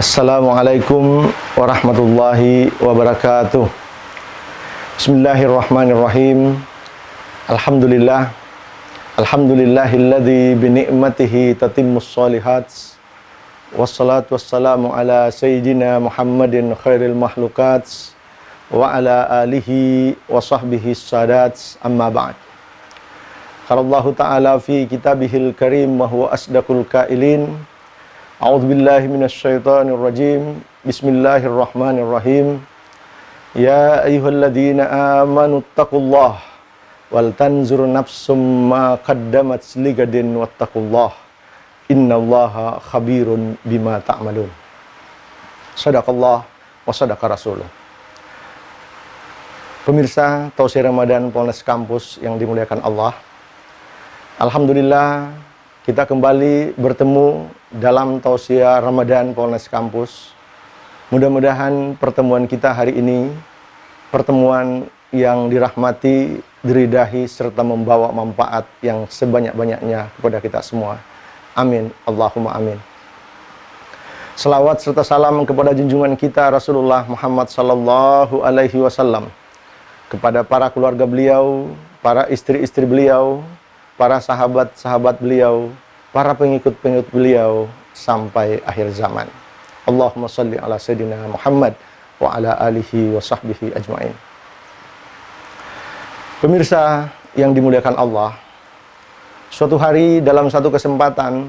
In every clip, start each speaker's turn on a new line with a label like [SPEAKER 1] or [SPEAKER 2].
[SPEAKER 1] Assalamualaikum warahmatullahi wabarakatuh. Bismillahirrahmanirrahim. Alhamdulillah. Alhamdulillahilladzi bini'matihi tatimmus shalihat. Wassalatu wassalamu ala sayyidina Muhammadin khairil makhlukat wa ala alihi wa sahbihi sadat, amma ba'd. Qala Allah Ta'ala fi kitabihil karim wa huwa asdaqul qailin. A'udzubillahi minasyaitonir rajim. Bismillahirrahmanirrahim. Ya ayyuhalladzina amanu taqullaha wal tanzur nafsum ma qaddamat ligadin wattaqullaha innallaha khabirun bima ta'malun. Shadaqallah wa shadaqa rasulullah. Pemirsa Tausiah Ramadan Polres Kampus yang dimuliakan Allah, alhamdulillah kita kembali bertemu dalam Tausiah Ramadan Polres Kampus. Mudah-mudahan pertemuan kita hari ini pertemuan yang dirahmati, diridai, serta membawa manfaat yang sebanyak-banyaknya kepada kita semua. Amin. Allahumma amin. Selawat serta salam kepada junjungan kita Rasulullah Muhammad sallallahu alaihi wasallam, kepada para keluarga beliau, para istri-istri beliau, para sahabat-sahabat beliau, para pengikut-pengikut beliau sampai akhir zaman. Allahumma salli ala sayyidina Muhammad wa ala alihi wa sahbihi ajma'in. Pemirsa yang dimuliakan Allah, suatu hari dalam satu kesempatan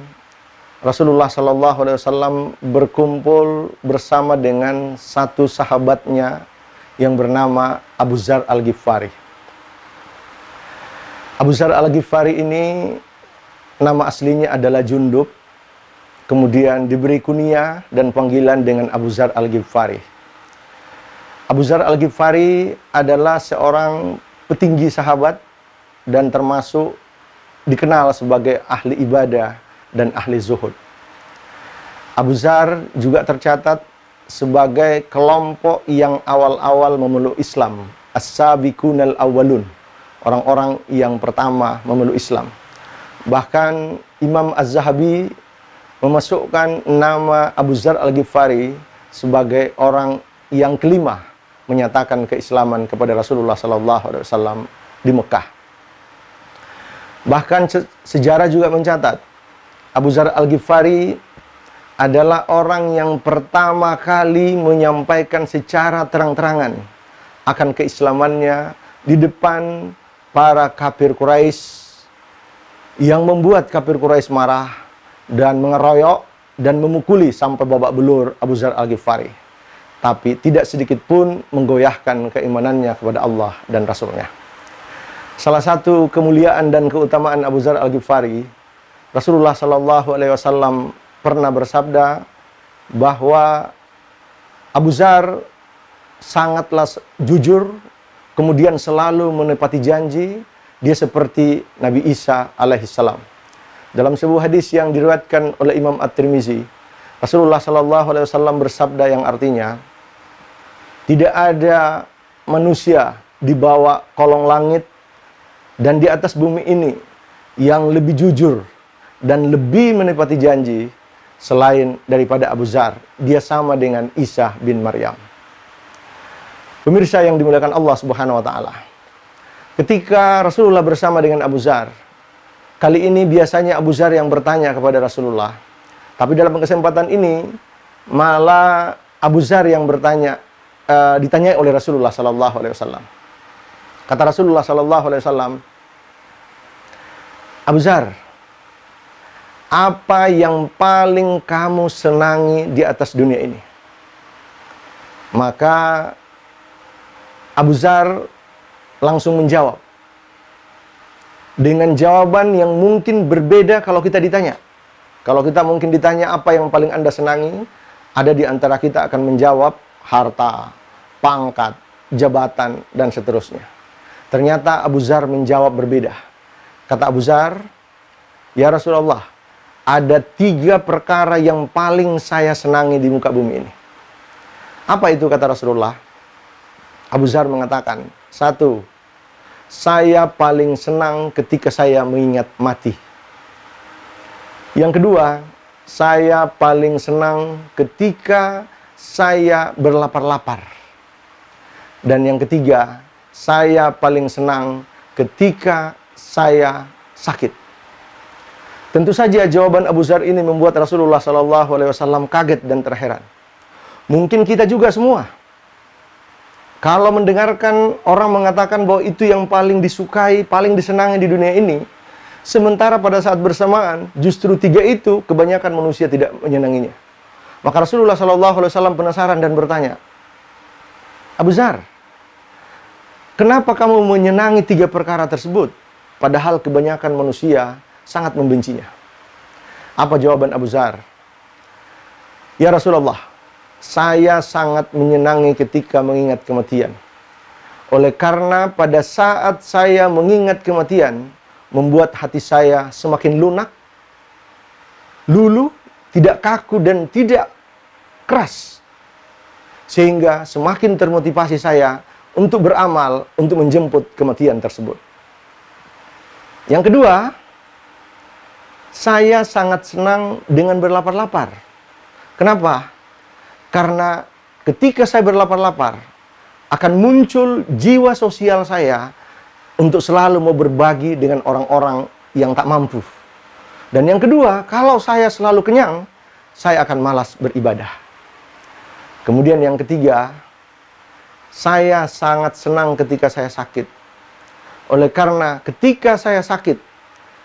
[SPEAKER 1] Rasulullah sallallahu alaihi wasallam berkumpul bersama dengan satu sahabatnya yang bernama Abu Dzar Al-Ghifari. Abu Dzar Al-Ghifari ini nama aslinya adalah Jundub, kemudian diberi kunyah dan panggilan dengan Abu Dzar Al-Ghifari. Abu Dzar Al-Ghifari adalah seorang petinggi sahabat dan termasuk dikenal sebagai ahli ibadah dan ahli zuhud. Abu Dzar juga tercatat sebagai kelompok yang awal-awal memeluk Islam, as-sabiqunal awwalun, orang-orang yang pertama memeluk Islam. Bahkan Imam Az-Zahabi memasukkan nama Abu Dzar Al-Ghifari sebagai orang yang kelima menyatakan keislaman kepada Rasulullah SAW di Mekah. Bahkan sejarah juga mencatat Abu Dzar Al-Ghifari adalah orang yang pertama kali menyampaikan secara terang-terangan akan keislamannya di depan para kafir Quraisy, yang membuat kafir Quraisy marah dan mengeroyok dan memukuli sampai babak belur Abu Dzar Al-Ghifari. Tapi tidak sedikit pun menggoyahkan keimanannya kepada Allah dan Rasulnya. Salah satu kemuliaan dan keutamaan Abu Dzar Al-Ghifari, Rasulullah Shallallahu Alaihi Wasallam pernah bersabda bahwa Abu Dzar sangatlah jujur, kemudian selalu menepati janji. Dia seperti Nabi Isa alaihissalam. Dalam sebuah hadis yang diriwayatkan oleh Imam At-Tirmizi, Rasulullah Shallallahu Alaihi Wasallam bersabda yang artinya, tidak ada manusia di bawah kolong langit dan di atas bumi ini yang lebih jujur dan lebih menepati janji selain daripada Abu Dzar. Dia sama dengan Isa bin Maryam. Pemirsa yang dimuliakan Allah Subhanahu wa taala, ketika Rasulullah bersama dengan Abu Dzar, kali ini biasanya Abu Dzar yang bertanya kepada Rasulullah, tapi dalam kesempatan ini malah Abu Dzar yang ditanyai oleh Rasulullah Sallallahu Alaihi Wasallam. Kata Rasulullah Sallallahu Alaihi Wasallam, Abu Dzar, apa yang paling kamu senangi di atas dunia ini? Maka Abu Dzar langsung menjawab dengan jawaban yang mungkin berbeda kalau kita ditanya. Kalau kita mungkin ditanya apa yang paling Anda senangi, ada di antara kita akan menjawab harta, pangkat, jabatan, dan seterusnya. Ternyata Abu Dzar menjawab berbeda. Kata Abu Dzar, ya Rasulullah, ada 3 perkara yang paling saya senangi di muka bumi ini. Apa itu kata Rasulullah? Abu Dzar mengatakan, 1, saya paling senang ketika saya mengingat mati. Yang kedua, saya paling senang ketika saya berlapar-lapar. Dan yang ketiga, saya paling senang ketika saya sakit. Tentu saja jawaban Abu Dzar ini membuat Rasulullah SAW kaget dan terheran. Mungkin kita juga semua, kalau mendengarkan orang mengatakan bahwa itu yang paling disukai, paling disenangi di dunia ini, sementara pada saat bersamaan, justru tiga itu kebanyakan manusia tidak menyenanginya. Maka Rasulullah SAW penasaran dan bertanya, Abu Dzar, kenapa kamu menyenangi tiga perkara tersebut? Padahal kebanyakan manusia sangat membencinya. Apa jawaban Abu Dzar? Ya Rasulullah, saya sangat menyenangi ketika mengingat kematian. Oleh karena pada saat saya mengingat kematian, membuat hati saya semakin lunak, luluh, tidak kaku dan tidak keras. Sehingga semakin termotivasi saya untuk beramal, untuk menjemput kematian tersebut. Yang kedua, saya sangat senang dengan berlapar-lapar. Kenapa? Karena ketika saya berlapar-lapar, akan muncul jiwa sosial saya untuk selalu mau berbagi dengan orang-orang yang tak mampu. Dan yang kedua, kalau saya selalu kenyang, saya akan malas beribadah. Kemudian yang ketiga, saya sangat senang ketika saya sakit. Oleh karena ketika saya sakit,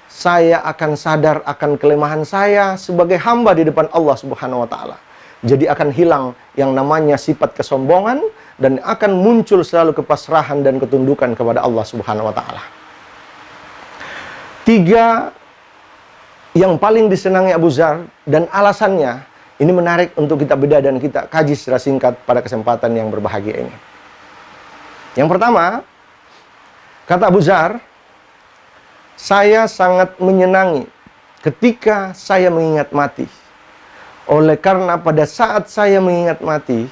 [SPEAKER 1] saya akan sadar akan kelemahan saya sebagai hamba di depan Allah Subhanahu wa Ta'ala. Jadi akan hilang yang namanya sifat kesombongan dan akan muncul selalu kepasrahan dan ketundukan kepada Allah Subhanahu wa Ta'ala. Tiga yang paling disenangi Abu Dzar dan alasannya ini menarik untuk kita bedah dan kita kaji secara singkat pada kesempatan yang berbahagia ini. Yang pertama, kata Abu Dzar, saya sangat menyenangi ketika saya mengingat mati. Oleh karena pada saat saya mengingat mati,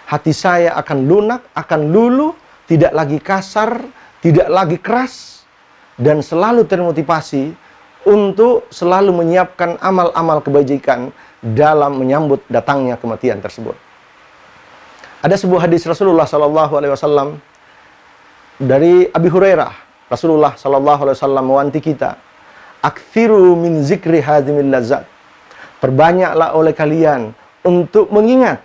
[SPEAKER 1] hati saya akan lunak, akan luluh, tidak lagi kasar, tidak lagi keras, dan selalu termotivasi untuk selalu menyiapkan amal-amal kebajikan dalam menyambut datangnya kematian tersebut. Ada sebuah hadis Rasulullah SAW dari Abi Hurairah. Rasulullah SAW mewanti kita, aktsiru min zikri hadhimil lazat. Perbanyaklah oleh kalian untuk mengingat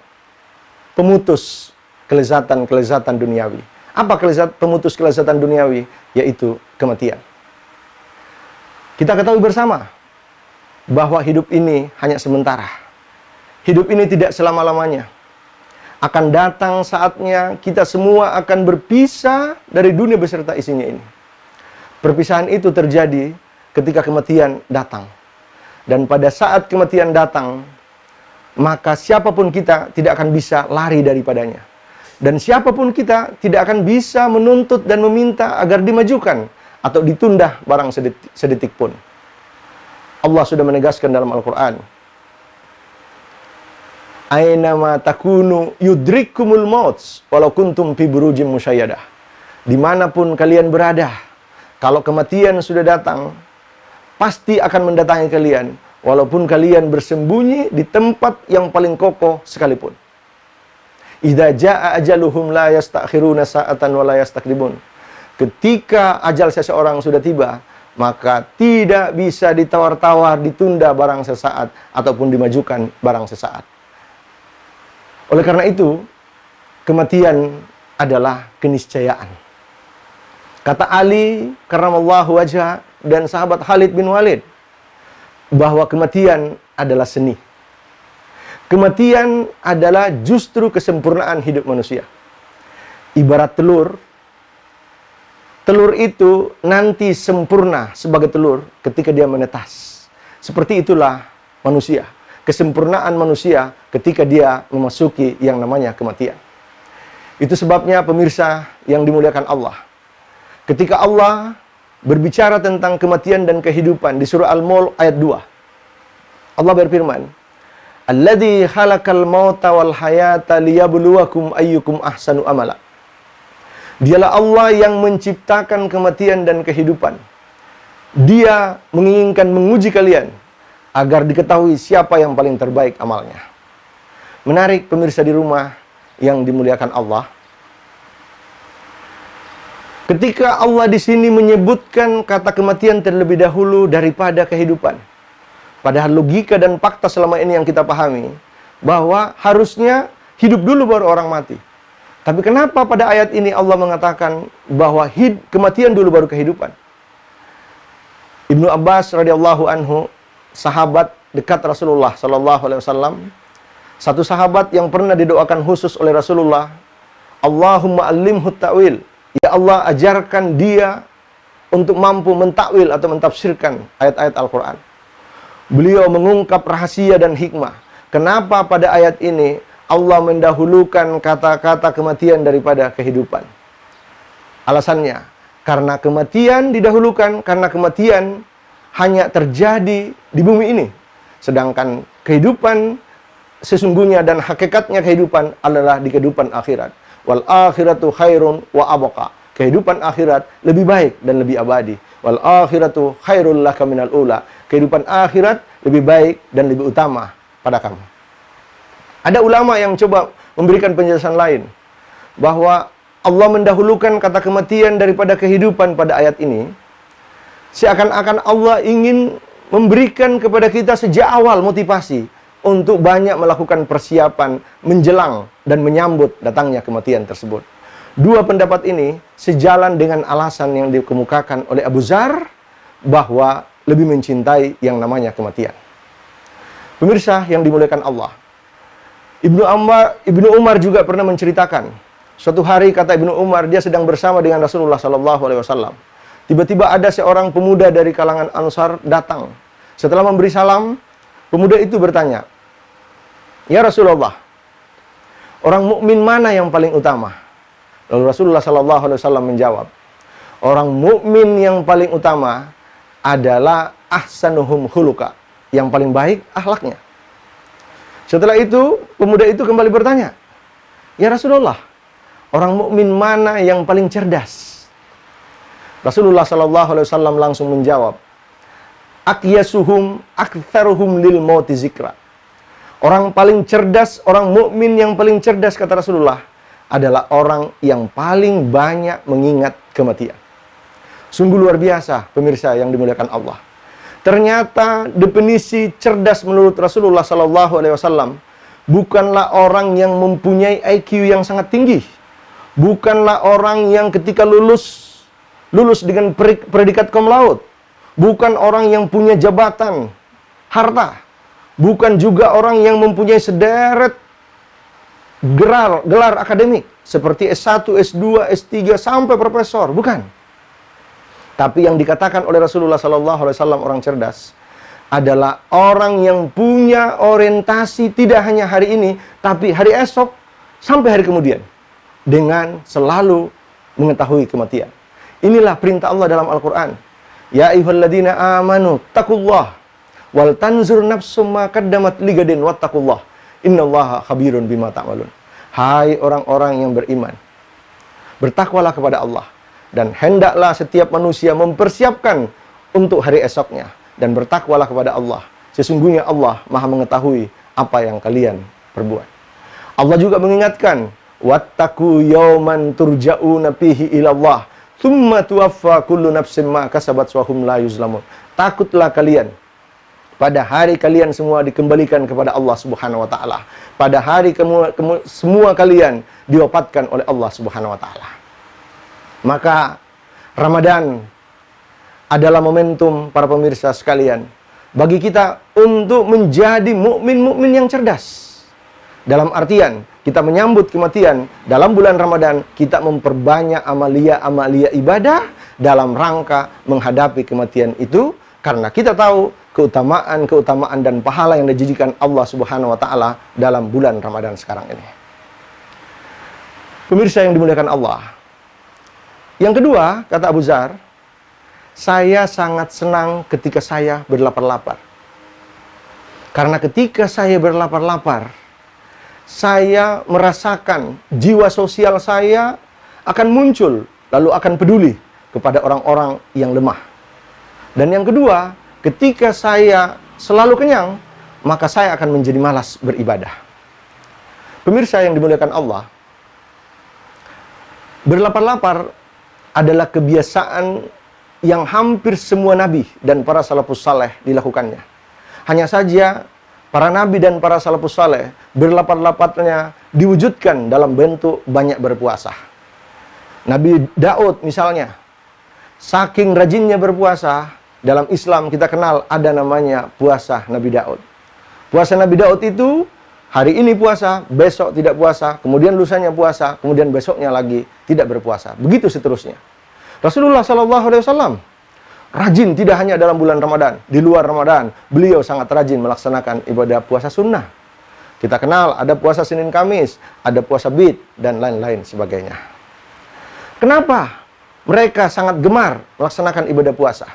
[SPEAKER 1] pemutus kelezatan-kelezatan duniawi. Apa pemutus kelezatan duniawi? Yaitu kematian. Kita ketahui bersama bahwa hidup ini hanya sementara. Hidup ini tidak selama-lamanya. Akan datang saatnya kita semua akan berpisah dari dunia beserta isinya ini. Perpisahan itu terjadi ketika kematian datang. Dan pada saat kematian datang, maka siapapun kita tidak akan bisa lari daripadanya. Dan siapapun kita tidak akan bisa menuntut dan meminta agar dimajukan atau ditunda barang sedetik pun. Allah sudah menegaskan dalam Al-Quran, Ainama takunu yudrikkumul maut walau kuntum fi burujim musayyadah. Dimanapun kalian berada, kalau kematian sudah datang, pasti akan mendatangi kalian, walaupun kalian bersembunyi di tempat yang paling kokoh sekalipun. Idza jaa ajaluhum la yastakhiruna sa'atan wa la yastaqdimun. Ketika ajal seseorang sudah tiba, maka tidak bisa ditawar-tawar, ditunda barang sesaat ataupun dimajukan barang sesaat. Oleh karena itu, kematian adalah keniscayaan. Kata Ali karramallahu wajhah dan sahabat Khalid bin Walid, bahwa kematian adalah seni. Kematian adalah justru kesempurnaan hidup manusia. Ibarat telur, telur itu nanti sempurna sebagai telur ketika dia menetas. Seperti itulah manusia. Kesempurnaan manusia ketika dia memasuki yang namanya kematian. Itu sebabnya pemirsa yang dimuliakan Allah, ketika Allah berbicara tentang kematian dan kehidupan di surah Al-Mulk ayat 2. Allah berfirman, Alladzi khalaqal mauta wal hayata liyabluwakum ayyukum ahsanu amala. Dialah Allah yang menciptakan kematian dan kehidupan. Dia menginginkan menguji kalian agar diketahui siapa yang paling terbaik amalnya. Menarik pemirsa di rumah yang dimuliakan Allah. Ketika Allah di sini menyebutkan kata kematian terlebih dahulu daripada kehidupan. Padahal logika dan fakta selama ini yang kita pahami, bahwa harusnya hidup dulu baru orang mati. Tapi kenapa pada ayat ini Allah mengatakan bahwa kematian dulu baru kehidupan? Ibnu Abbas radhiyallahu anhu, sahabat dekat Rasulullah sallallahu alaihi wasallam, satu sahabat yang pernah didoakan khusus oleh Rasulullah, Allahumma allimhu ta'wil. Ya Allah, ajarkan dia untuk mampu mentakwil atau mentafsirkan ayat-ayat Al-Quran. Beliau mengungkap rahasia dan hikmah. Kenapa pada ayat ini Allah mendahulukan kata-kata kematian daripada kehidupan? Alasannya, karena kematian didahulukan, karena kematian hanya terjadi di bumi ini. Sedangkan kehidupan sesungguhnya dan hakikatnya kehidupan adalah di kehidupan akhirat. Wal akhiratu khairun wa abqa. Kehidupan akhirat lebih baik dan lebih abadi. Wal akhiratu khairul laka minal ula. Kehidupan akhirat lebih baik dan lebih utama pada kamu. Ada ulama yang coba memberikan penjelasan lain, bahwa Allah mendahulukan kata kematian daripada kehidupan pada ayat ini, seakan-akan Allah ingin memberikan kepada kita sejak awal motivasi untuk banyak melakukan persiapan menjelang dan menyambut datangnya kematian tersebut. Dua pendapat ini sejalan dengan alasan yang dikemukakan oleh Abu Dzar bahwa lebih mencintai yang namanya kematian. Pemirsa yang dimuliakan Allah, Ibnu Umar juga pernah menceritakan, suatu hari kata Ibnu Umar, dia sedang bersama dengan Rasulullah SAW. Tiba-tiba ada seorang pemuda dari kalangan Ansar datang. Setelah memberi salam, pemuda itu bertanya, "Ya Rasulullah, orang mukmin mana yang paling utama?" Lalu Rasulullah SAW menjawab, "Orang mukmin yang paling utama adalah ahsanuhum khuluqa, yang paling baik akhlaknya." Setelah itu, pemuda itu kembali bertanya, "Ya Rasulullah, orang mukmin mana yang paling cerdas?" Rasulullah SAW langsung menjawab, "Aqyasuhum aktsaruhum lil mauti zikra." Orang paling cerdas, orang mukmin yang paling cerdas, kata Rasulullah, adalah orang yang paling banyak mengingat kematian. Sungguh luar biasa, pemirsa yang dimuliakan Allah. Ternyata definisi cerdas menurut Rasulullah SAW bukanlah orang yang mempunyai IQ yang sangat tinggi, bukanlah orang yang ketika lulus dengan predikat cum laude, bukan orang yang punya jabatan, harta, bukan juga orang yang mempunyai sederet gelar akademik seperti S1, S2, S3 sampai profesor, bukan. Tapi yang dikatakan oleh Rasulullah SAW orang cerdas adalah orang yang punya orientasi tidak hanya hari ini, tapi hari esok sampai hari kemudian, dengan selalu mengetahui kematian. Inilah perintah Allah dalam Al-Quran. Ya ayyuhalladzina amanu taqullah wal tanzur nafsum ma qaddamat ligadin wattaqullah innallaha khabirun bima ta'malun. Hai orang-orang yang beriman, bertakwalah kepada Allah, dan hendaklah setiap manusia mempersiapkan untuk hari esoknya, dan bertakwalah kepada Allah. Sesungguhnya Allah Maha mengetahui apa yang kalian perbuat. Allah juga mengingatkan, wattaqu yawman turja'una fihi ilallah tsumma tuwaffa kullu nafsin ma kasabat wa hum la yuzlamun. Takutlah kalian pada hari kalian semua dikembalikan kepada Allah Subhanahu wa taala. Pada hari semua kalian diwafatkan oleh Allah Subhanahu wa taala. Maka Ramadan adalah momentum para pemirsa sekalian bagi kita untuk menjadi mukmin-mukmin yang cerdas. Dalam artian kita menyambut kematian dalam bulan Ramadan, kita memperbanyak amalia-amalia ibadah dalam rangka menghadapi kematian itu, karena kita tahu keutamaan dan pahala yang dijanjikan Allah Subhanahu wa taala dalam bulan Ramadan sekarang ini. Pemirsa yang dimuliakan Allah, yang kedua, kata Abu Dzar, saya sangat senang ketika saya berlapar-lapar. Karena ketika saya berlapar-lapar, saya merasakan jiwa sosial saya akan muncul, lalu akan peduli kepada orang-orang yang lemah. Dan yang kedua, ketika saya selalu kenyang, maka saya akan menjadi malas beribadah. Pemirsa yang dimuliakan Allah, berlapar-lapar adalah kebiasaan yang hampir semua nabi dan para salafus saleh dilakukannya. Hanya saja para nabi dan para salafus saleh berlapar-laparnya diwujudkan dalam bentuk banyak berpuasa. Nabi Daud misalnya, saking rajinnya berpuasa, dalam Islam kita kenal ada namanya puasa Nabi Daud. Puasa Nabi Daud itu hari ini puasa, besok tidak puasa, kemudian lusanya puasa, kemudian besoknya lagi tidak berpuasa. Begitu seterusnya. Rasulullah SAW rajin tidak hanya dalam bulan Ramadan, di luar Ramadan beliau sangat rajin melaksanakan ibadah puasa sunnah. Kita kenal ada puasa Senin Kamis, ada puasa Bid, dan lain-lain sebagainya. Kenapa mereka sangat gemar melaksanakan ibadah puasa?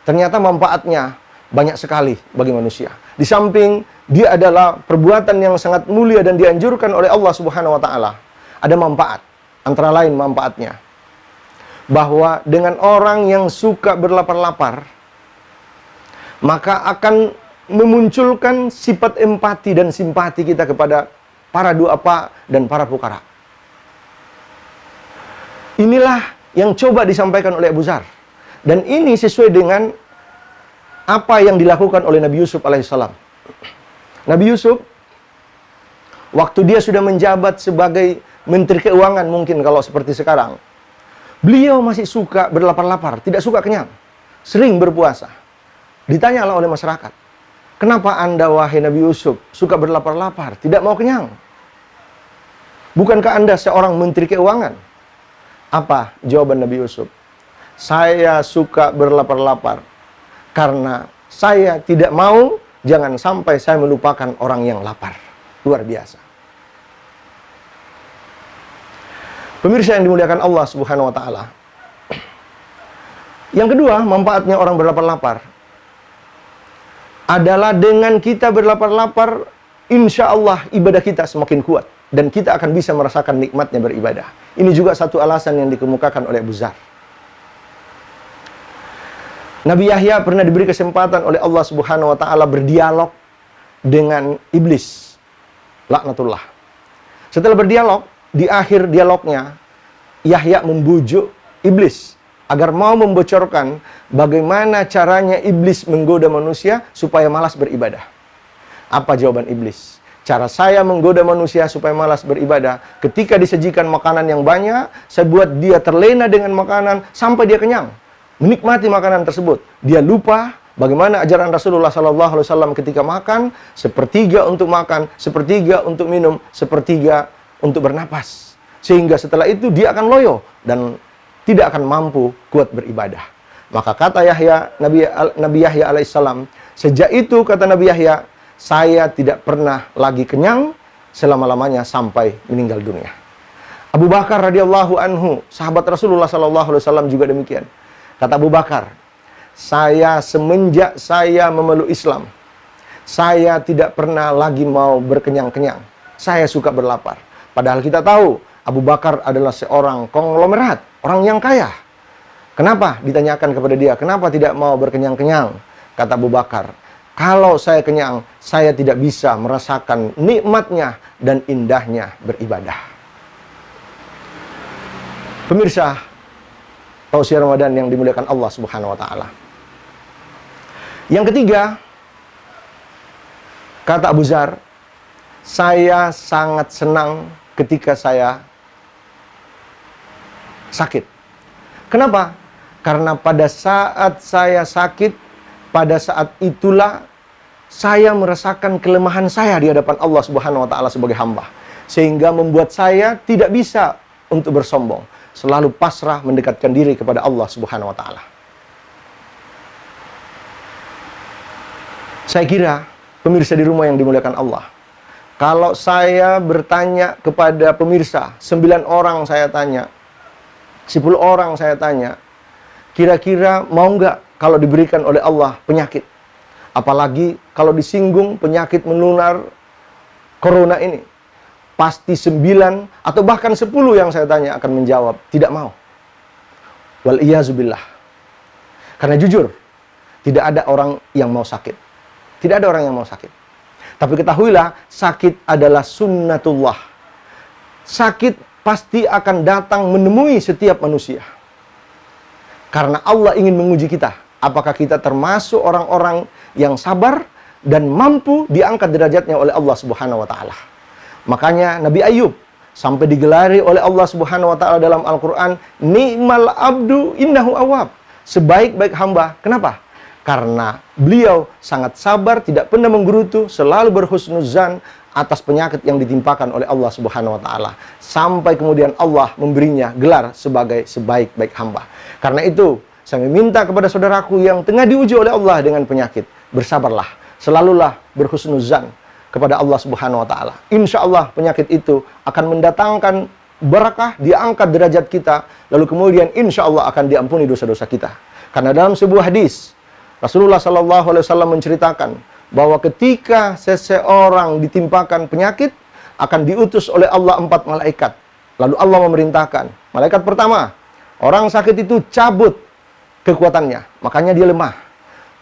[SPEAKER 1] Ternyata manfaatnya banyak sekali bagi manusia. Di samping dia adalah perbuatan yang sangat mulia dan dianjurkan oleh Allah Subhanahu wa taala, ada manfaat. Antara lain manfaatnya bahwa dengan orang yang suka berlapar-lapar, maka akan memunculkan sifat empati dan simpati kita kepada para du'afa dan para fukara. Inilah yang coba disampaikan oleh Abu Dzar. Dan ini sesuai dengan apa yang dilakukan oleh Nabi Yusuf alaihissalam. Nabi Yusuf, waktu dia sudah menjabat sebagai Menteri Keuangan mungkin kalau seperti sekarang, beliau masih suka berlapar-lapar, tidak suka kenyang, sering berpuasa. Ditanyalah oleh masyarakat, kenapa Anda wahai Nabi Yusuf suka berlapar-lapar, tidak mau kenyang? Bukankah Anda seorang Menteri Keuangan? Apa jawaban Nabi Yusuf? Saya suka berlapar-lapar karena saya tidak mau jangan sampai saya melupakan orang yang lapar. Luar biasa. Pemirsa yang dimuliakan Allah Subhanahu wa taala. Yang kedua, manfaatnya orang berlapar-lapar adalah dengan kita berlapar-lapar, insya Allah ibadah kita semakin kuat dan kita akan bisa merasakan nikmatnya beribadah. Ini juga satu alasan yang dikemukakan oleh Abu Dzar. Nabi Yahya pernah diberi kesempatan oleh Allah Subhanahu wa taala berdialog dengan iblis, laknatullah. Setelah berdialog, di akhir dialognya Yahya membujuk iblis agar mau membocorkan bagaimana caranya iblis menggoda manusia supaya malas beribadah. Apa jawaban iblis? Cara saya menggoda manusia supaya malas beribadah, ketika disajikan makanan yang banyak, saya buat dia terlena dengan makanan sampai dia kenyang, menikmati makanan tersebut. Dia lupa bagaimana ajaran Rasulullah SAW ketika makan, sepertiga untuk makan, sepertiga untuk minum, sepertiga untuk bernapas. Sehingga setelah itu dia akan loyo dan tidak akan mampu kuat beribadah. Maka kata Yahya, Nabi Yahya alaihissalam, sejak itu kata Nabi Yahya, saya tidak pernah lagi kenyang selama-lamanya sampai meninggal dunia. Abu Bakar radhiyallahu anhu, sahabat Rasulullah SAW juga demikian. Kata Abu Bakar, saya semenjak saya memeluk Islam, saya tidak pernah lagi mau berkenyang-kenyang. Saya suka berlapar. Padahal kita tahu Abu Bakar adalah seorang konglomerat, orang yang kaya. Kenapa? Ditanyakan kepada dia, kenapa tidak mau berkenyang-kenyang? Kata Abu Bakar, kalau saya kenyang, saya tidak bisa merasakan nikmatnya dan indahnya beribadah. Pemirsa, tausiah Ramadan yang dimuliakan Allah Subhanahu wa taala. Yang ketiga, kata Abu Dzar, saya sangat senang ketika saya sakit. Kenapa? Karena pada saat saya sakit, pada saat itulah saya merasakan kelemahan saya di hadapan Allah Subhanahu wa taala sebagai hamba, sehingga membuat saya tidak bisa untuk bersombong, selalu pasrah mendekatkan diri kepada Allah Subhanahu wa taala. Saya kira pemirsa di rumah yang dimuliakan Allah, kalau saya bertanya kepada pemirsa, 9 orang saya tanya, 10 orang saya tanya, kira-kira mau nggak kalau diberikan oleh Allah penyakit? Apalagi kalau disinggung penyakit menular corona ini. Pasti 9 atau bahkan 10 yang saya tanya akan menjawab, tidak mau. Wal iyazubillah. Karena jujur, tidak ada orang yang mau sakit. Tidak ada orang yang mau sakit. Tapi ketahuilah, sakit adalah sunnatullah. Sakit pasti akan datang menemui setiap manusia. Karena Allah ingin menguji kita. Apakah kita termasuk orang-orang yang sabar dan mampu diangkat derajatnya oleh Allah Subhanahu wa taala. Makanya Nabi Ayub sampai digelari oleh Allah Subhanahu wa taala dalam Al-Qur'an, "Ni'mal abdu innahu awwab." Sebaik-baik hamba. Kenapa? Karena beliau sangat sabar, tidak pernah menggerutu, selalu berhusnuzan atas penyakit yang ditimpakan oleh Allah Subhanahu wa taala. Sampai kemudian Allah memberinya gelar sebagai sebaik-baik hamba. Karena itu, saya meminta kepada saudaraku yang tengah diuji oleh Allah dengan penyakit, bersabarlah, selalulah berhusnuzan kepada Allah Subhanahu wa taala. Insya Allah penyakit itu akan mendatangkan barakah, diangkat derajat kita, lalu kemudian insya Allah akan diampuni dosa-dosa kita. Karena dalam sebuah hadis, Rasulullah SAW menceritakan bahwa ketika seseorang ditimpakan penyakit, akan diutus oleh Allah 4 malaikat. Lalu Allah memerintahkan, malaikat pertama, orang sakit itu cabut kekuatannya, makanya dia lemah.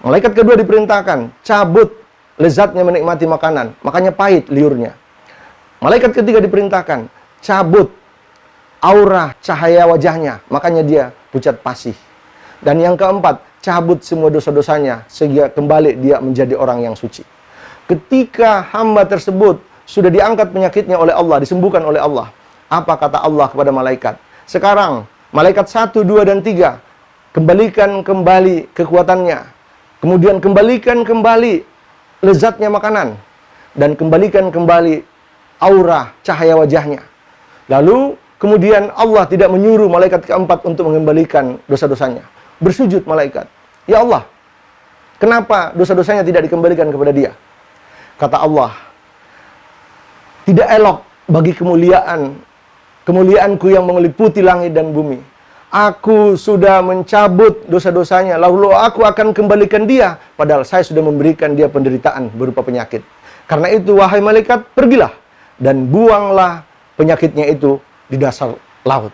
[SPEAKER 1] Malaikat kedua diperintahkan, cabut lezatnya menikmati makanan, makanya pahit liurnya. Malaikat ketiga diperintahkan, cabut aura cahaya wajahnya, makanya dia pucat pasih. Dan yang keempat, cabut semua dosa-dosanya, sehingga kembali dia menjadi orang yang suci. Ketika hamba tersebut sudah diangkat penyakitnya oleh Allah, disembuhkan oleh Allah, apa kata Allah kepada malaikat? Sekarang, malaikat 1, 2, dan 3, kembalikan kembali kekuatannya. Kemudian kembalikan kembali lezatnya makanan. Dan kembalikan kembali aura cahaya wajahnya. Lalu, kemudian Allah tidak menyuruh malaikat keempat untuk mengembalikan dosa-dosanya. Bersujud malaikat, "Ya Allah, kenapa dosa-dosanya tidak dikembalikan kepada dia?" Kata Allah, "Tidak elok bagi kemuliaanku yang meliputi langit dan bumi. Aku sudah mencabut dosa-dosanya, lalu aku akan kembalikan dia, padahal saya sudah memberikan dia penderitaan berupa penyakit. Karena itu, wahai malaikat, pergilah dan buanglah penyakitnya itu di dasar laut."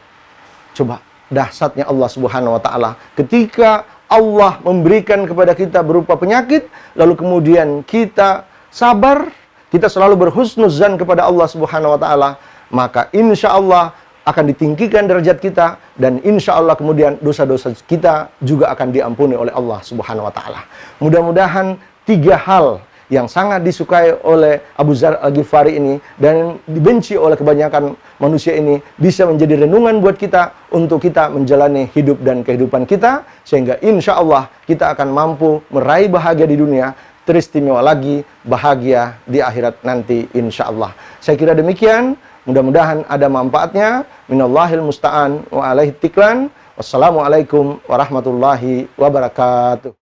[SPEAKER 1] Coba, dahsyatnya Allah Subhanahu wa taala. Ketika Allah memberikan kepada kita berupa penyakit, lalu kemudian kita sabar, kita selalu berhusnuzan kepada Allah Subhanahu wa taala, maka insya Allah akan ditinggikan derajat kita, dan insya Allah kemudian dosa-dosa kita juga akan diampuni oleh Allah Subhanahu wa taala. Mudah-mudahan 3 hal yang sangat disukai oleh Abu Dzar Al-Ghifari ini dan dibenci oleh kebanyakan manusia ini bisa menjadi renungan buat kita untuk kita menjalani hidup dan kehidupan kita, sehingga insya Allah kita akan mampu meraih bahagia di dunia, teristimewa lagi bahagia di akhirat nanti insya Allah. Saya kira demikian, mudah-mudahan ada manfaatnya. Minallahil musta'an wa alaihi tiklan. Wassalamualaikum warahmatullahi wabarakatuh.